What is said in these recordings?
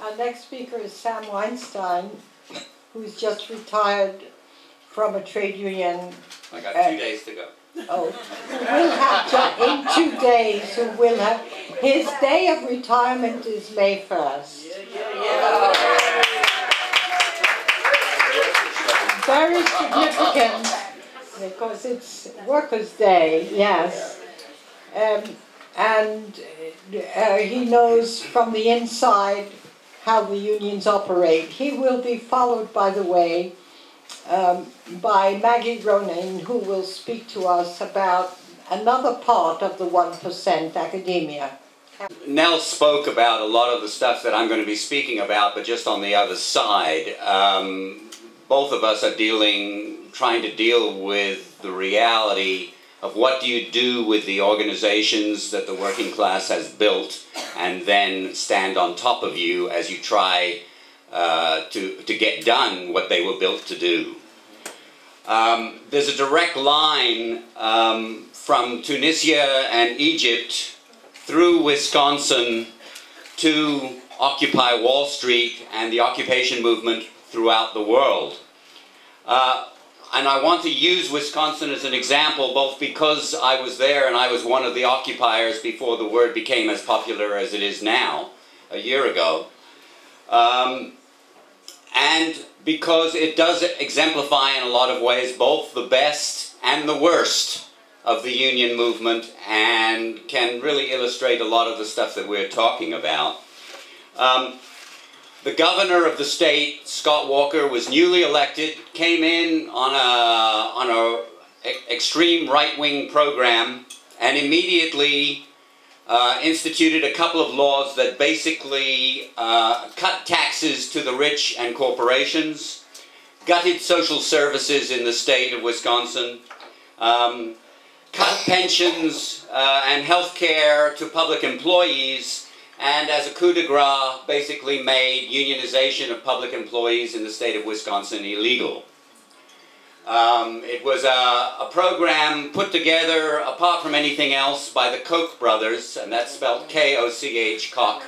Our next speaker is Sam Weinstein, who's just retired from a trade union. I got 2 days to go. Oh, who will have, in 2 days, who will have, his day of retirement is May 1st. Very significant, because it's Workers' Day, yes. And he knows from the inside how the unions operate. He will be followed, by the way, by Maggie, Ronayne, who will speak to us about another part of the 1%, academia. Nell spoke about a lot of the stuff that I'm going to be speaking about, but just on the other side. Both of us are trying to deal with the reality of what do you do with the organizations that the working class has built and then stand on top of you as you try to get done what they were built to do. There's a direct line from Tunisia and Egypt through Wisconsin to Occupy Wall Street and the occupation movement throughout the world. And I want to use Wisconsin as an example, both because I was there and I was one of the occupiers before the word became as popular as it is now, a year ago, and because it does exemplify in a lot of ways both the best and the worst of the union movement and can really illustrate a lot of the stuff that we're talking about. The governor of the state, Scott Walker, was newly elected, came in on a extreme right-wing program, and immediately instituted a couple of laws that basically cut taxes to the rich and corporations, gutted social services in the state of Wisconsin, cut pensions and health care to public employees, and as a coup de grace, basically made unionization of public employees in the state of Wisconsin illegal. It was a program put together, apart from anything else, by the Koch brothers, and that's spelled K-O-C-H, Koch.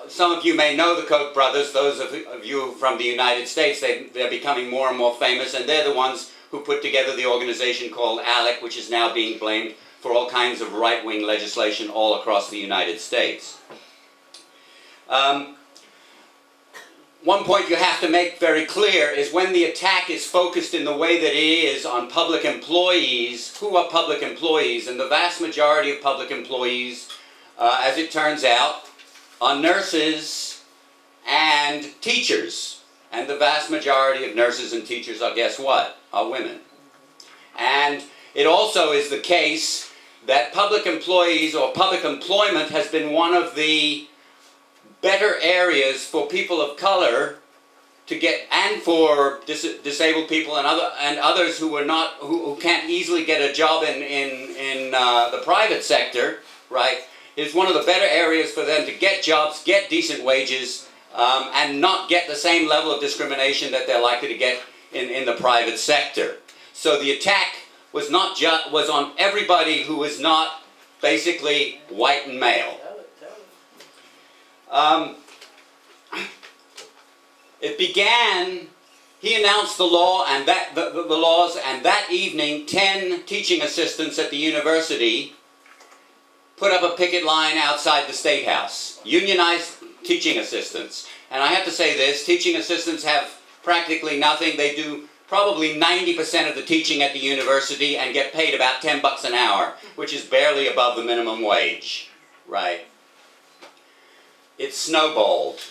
Some of you may know the Koch brothers. Those of you from the United States, they're becoming more and more famous, and they're the ones who put together the organization called ALEC, which is now being blamed for all kinds of right-wing legislation all across the United States. One point you have to make very clear is when the attack is focused in the way that it is on public employees, who are public employees? And the vast majority of public employees, as it turns out, are nurses and teachers. And the vast majority of nurses and teachers are, guess what? Are women. And it also is the case that public employees or public employment has been one of the better areas for people of color to get, and for disabled people and others who are not, who can't easily get a job in the private sector, right? It's one of the better areas for them to get jobs, get decent wages, and not get the same level of discrimination that they're likely to get in the private sector. So the attack was not just on everybody who was not basically white and male. It began. He announced the law and the laws, and that evening, 10 teaching assistants at the university put up a picket line outside the State House. Unionized teaching assistants. And I have to say this: teaching assistants have practically nothing. They do probably 90% of the teaching at the university and get paid about 10 bucks an hour, which is barely above the minimum wage, right? It snowballed.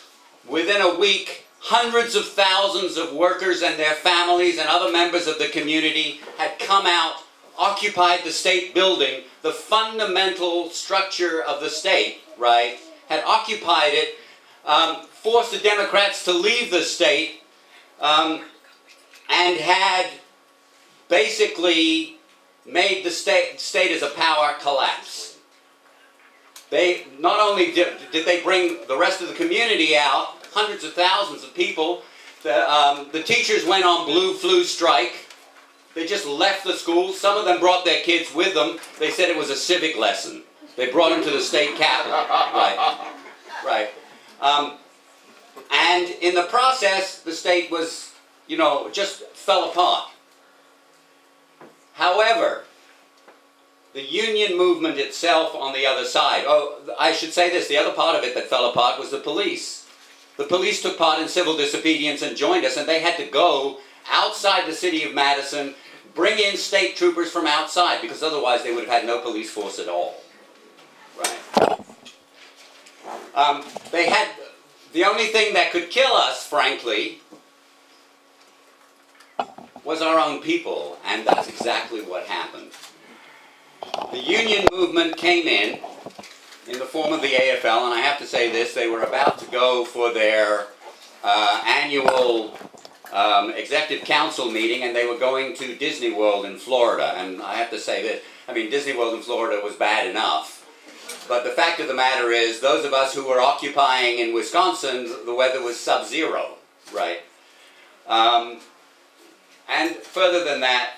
Within a week, hundreds of thousands of workers and their families and other members of the community had come out, occupied the state building, the fundamental structure of the state, right? Had occupied it, forced the Democrats to leave the state, and had basically made the state as a power collapse. They not only did they bring the rest of the community out, hundreds of thousands of people. The teachers went on blue flu strike. They just left the schools. Some of them brought their kids with them. They said it was a civic lesson. They brought him to the state capitol. Right. Right. And in the process, the state was, you know, just fell apart. However, the union movement itself on the other side, oh, I should say this, the other part of it that fell apart was the police. The police took part in civil disobedience and joined us, and they had to go outside the city of Madison, bring in state troopers from outside, because otherwise they would have had no police force at all. Right. They had, the only thing that could kill us, frankly, was our own people, and that's exactly what happened. The union movement came in the form of the AFL, and I have to say this, they were about to go for their annual executive council meeting, and they were going to Disney World in Florida, and I have to say this, I mean, Disney World in Florida was bad enough, but the fact of the matter is, those of us who were occupying in Wisconsin, the weather was sub-zero, right? And further than that,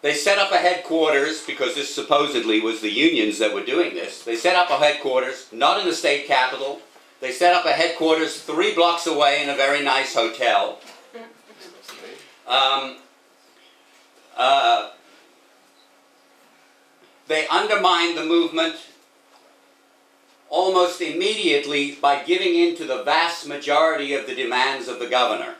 they set up a headquarters, because this supposedly was the unions that were doing this. They set up a headquarters, not in the state capitol. They set up a headquarters 3 blocks away in a very nice hotel. They undermined the movement almost immediately by giving in to the vast majority of the demands of the governor.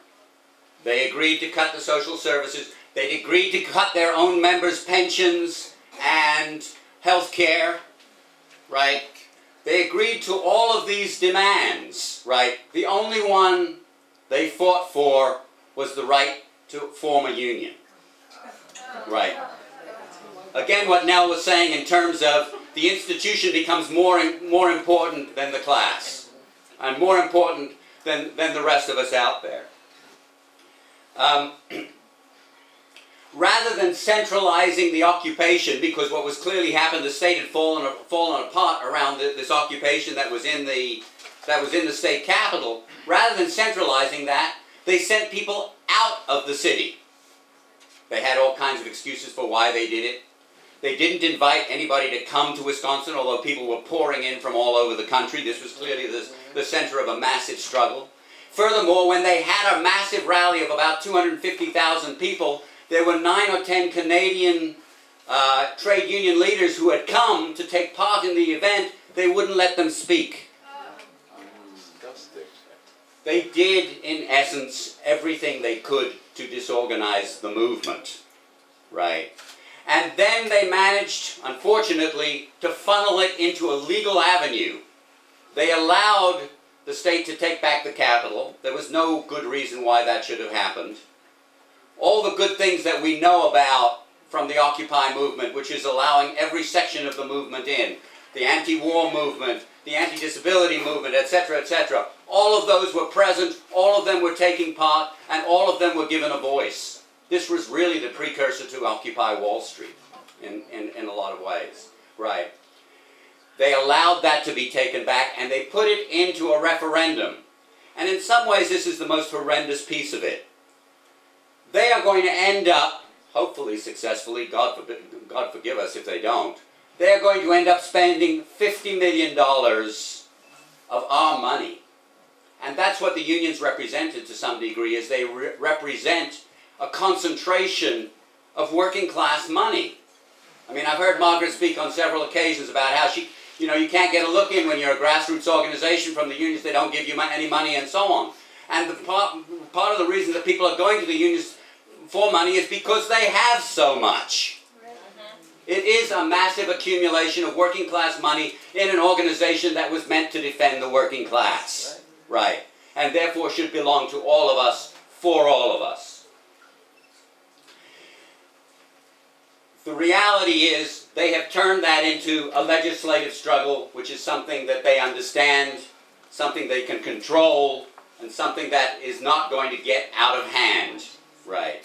They agreed to cut the social services. They agreed to cut their own members' pensions and health care, right? They agreed to all of these demands, right? The only one they fought for was the right to form a union, right? Again, what Nell was saying in terms of the institution becomes more important than the class, and more important than the rest of us out there. Rather than centralizing the occupation, because what was clearly happened, the state had fallen apart around this occupation that was in the state capitol. Rather than centralizing that, they sent people out of the city. They had all kinds of excuses for why they did it. They didn't invite anybody to come to Wisconsin, although people were pouring in from all over the country. This was clearly the center of a massive struggle. Furthermore, when they had a massive rally of about 250,000 people, there were 9 or 10 Canadian trade union leaders who had come to take part in the event. They wouldn't let them speak. They did, in essence, everything they could to disorganize the movement, right? And then they managed, unfortunately, to funnel it into a legal avenue. They allowed the state to take back the capital. There was no good reason why that should have happened. All the good things that we know about from the Occupy movement, which is allowing every section of the movement in, the anti-war movement, the anti-disability movement, etc., etc., all of those were present, all of them were taking part, and all of them were given a voice. This was really the precursor to Occupy Wall Street in a lot of ways, right? They allowed that to be taken back, and they put it into a referendum. And in some ways, this is the most horrendous piece of it. They are going to end up, hopefully successfully, God forgive us if they don't, they are going to end up spending $50 million of our money. And that's what the unions represented to some degree, is they represent a concentration of working class money. I mean, I've heard Margaret speak on several occasions about how she, you know, you can't get a look in when you're a grassroots organization from the unions, they don't give you any money and so on. And the part of the reason that people are going to the unions for money is because they have so much. It is a massive accumulation of working class money in an organization that was meant to defend the working class. Right. And therefore should belong to all of us, for all of us. The reality is they have turned that into a legislative struggle, which is something that they understand, something they can control, and something that is not going to get out of hand. Right.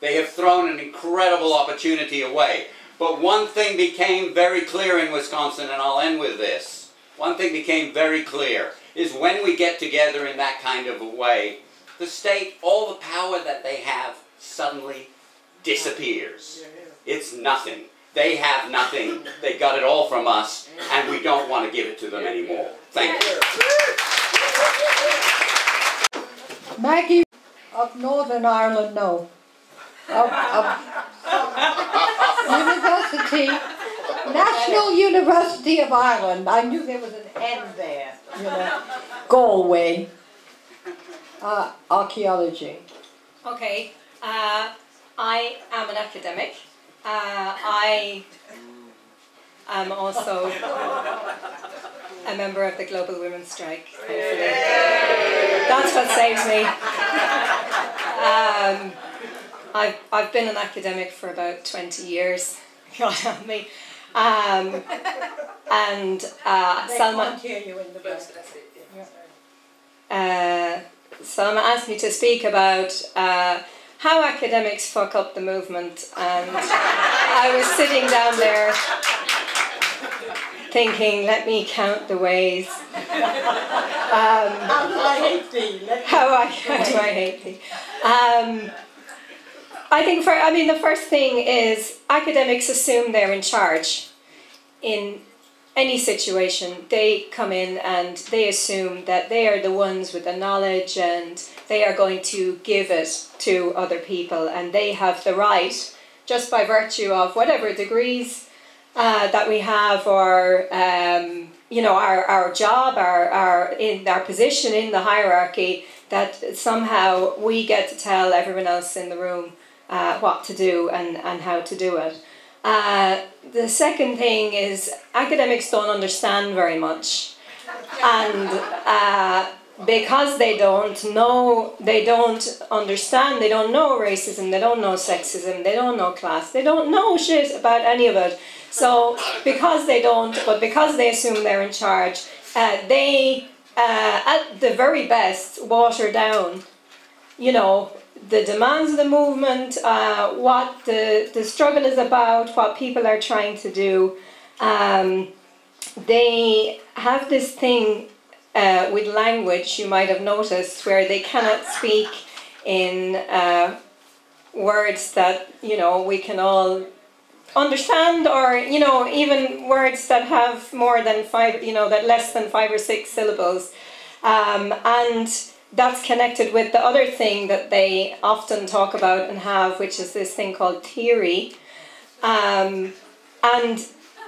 They have thrown an incredible opportunity away. But one thing became very clear in Wisconsin, and I'll end with this. One thing became very clear, is when we get together in that kind of a way, the state, all the power that they have suddenly disappears. It's nothing. They have nothing. They got it all from us, and we don't want to give it to them anymore. Thank you. Maggie of Northern Ireland, no. Of University, National University of Ireland. I knew there was an N there, you know. Galway. Archaeology. Okay, I am an academic. I am also a member of the Global Women's Strike, thankfully. That's what saves me. I've been an academic for about 20 years, God help me. And Salma, hear you in the bus. Salma asked me to speak about how academics fuck up the movement, and I was sitting down there thinking, let me count the ways. How do I hate thee? How do I hate thee? I think the first thing is academics assume they're in charge. In any situation, they come in and they assume that they are the ones with the knowledge and they are going to give it to other people, and they have the right, just by virtue of whatever degrees that we have, or our job, our position in the hierarchy, that somehow we get to tell everyone else in the room what to do and how to do it. The second thing is academics don't understand very much, and because they don't understand, they don't know racism, they don't know sexism, they don't know class, they don't know shit about any of it. So because they don't, but because they assume they're in charge, they at the very best water down, you know, the demands of the movement, what the struggle is about, what people are trying to do. They have this thing with language, you might have noticed, where they cannot speak in words that, you know, we can all understand, or, you know, even words that have more than five, you know, that less than 5 or 6 syllables. And that's connected with the other thing that they often talk about and have, which is this thing called theory. And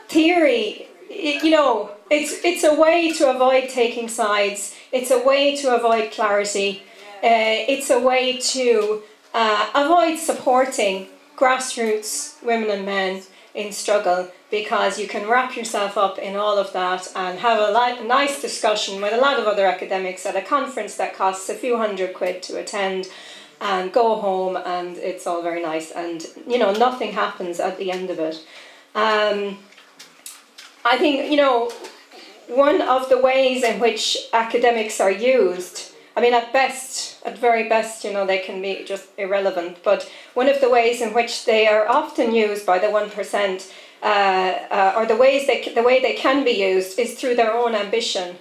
theory, you know, it's a way to avoid taking sides. It's a way to avoid clarity. It's a way to avoid supporting grassroots women and men in struggle, because you can wrap yourself up in all of that and have a nice discussion with a lot of other academics at a conference that costs a few £100 to attend, and go home and it's all very nice, and, you know, nothing happens at the end of it. I think, you know, one of the ways in which academics are used, I mean, at very best, you know, they can be just irrelevant, but one of the ways in which they are often used by the 1%, or the way they can be used, is through their own ambition,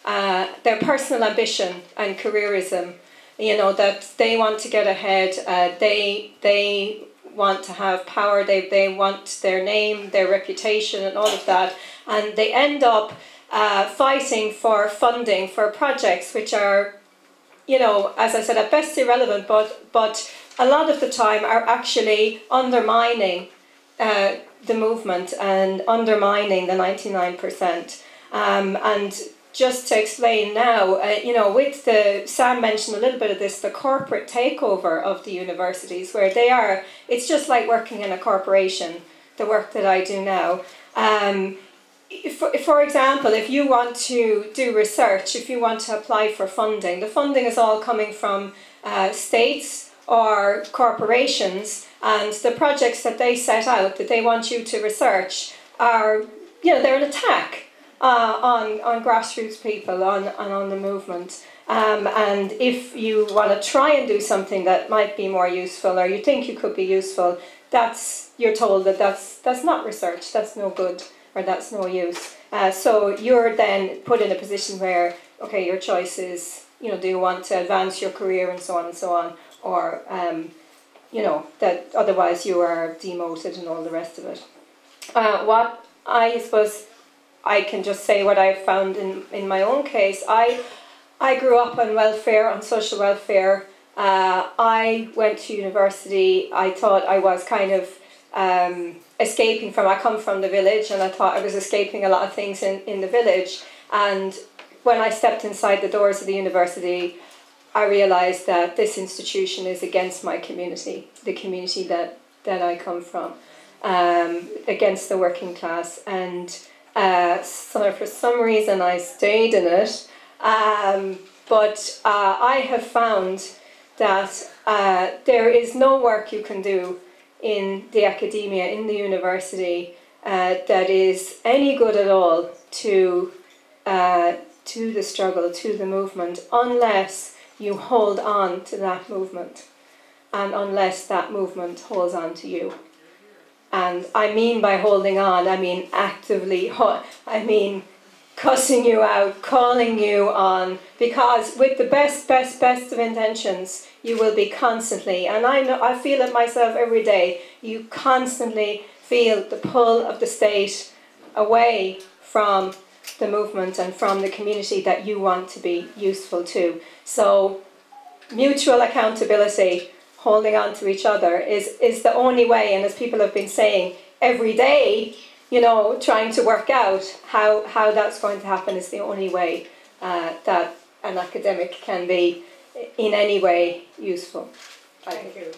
their personal ambition and careerism. You know, that they want to get ahead, they want to have power, they want their name, their reputation and all of that, and they end up fighting for funding for projects which are, you know, as I said, at best irrelevant, but a lot of the time are actually undermining the movement and undermining the 99%. And just to explain now, you know, Sam mentioned a little bit of this, the corporate takeover of the universities, where they are, it's just like working in a corporation, the work that I do now. For example, if you want to do research, if you want to apply for funding, the funding is all coming from states or corporations, and the projects that they set out that they want you to research are, you know, they're an attack on grassroots people, on the movement. And if you want to try and do something that might be more useful, or you think you could be useful, you're told that that's not research, that's no good, or that's no use. So you're then put in a position where, okay, your choice is, you know, do you want to advance your career and so on, or you know, that otherwise you are demoted and all the rest of it. what I suppose I can just say what I found in my own case. I grew up on welfare, on social welfare. I went to university. I thought I was kind of escaping from, I come from the village, and I thought I was escaping a lot of things in the village. And when I stepped inside the doors of the university, I realised that this institution is against my community, the community that I come from, against the working class. And so for some reason I stayed in it. But I have found that there is no work you can do in the academia, in the university, that is any good at all to the struggle, to the movement, unless you hold on to that movement, and unless that movement holds on to you. And I mean by holding on, I mean actively, I mean cussing you out, calling you on, because with the best of intentions, you will be constantly, and I feel it myself every day, you constantly feel the pull of the state away from the movement and from the community that you want to be useful to. So mutual accountability, holding on to each other is the only way, and as people have been saying, every day, you know, trying to work out how that's going to happen is the only way that an academic can be in any way useful. Thank you.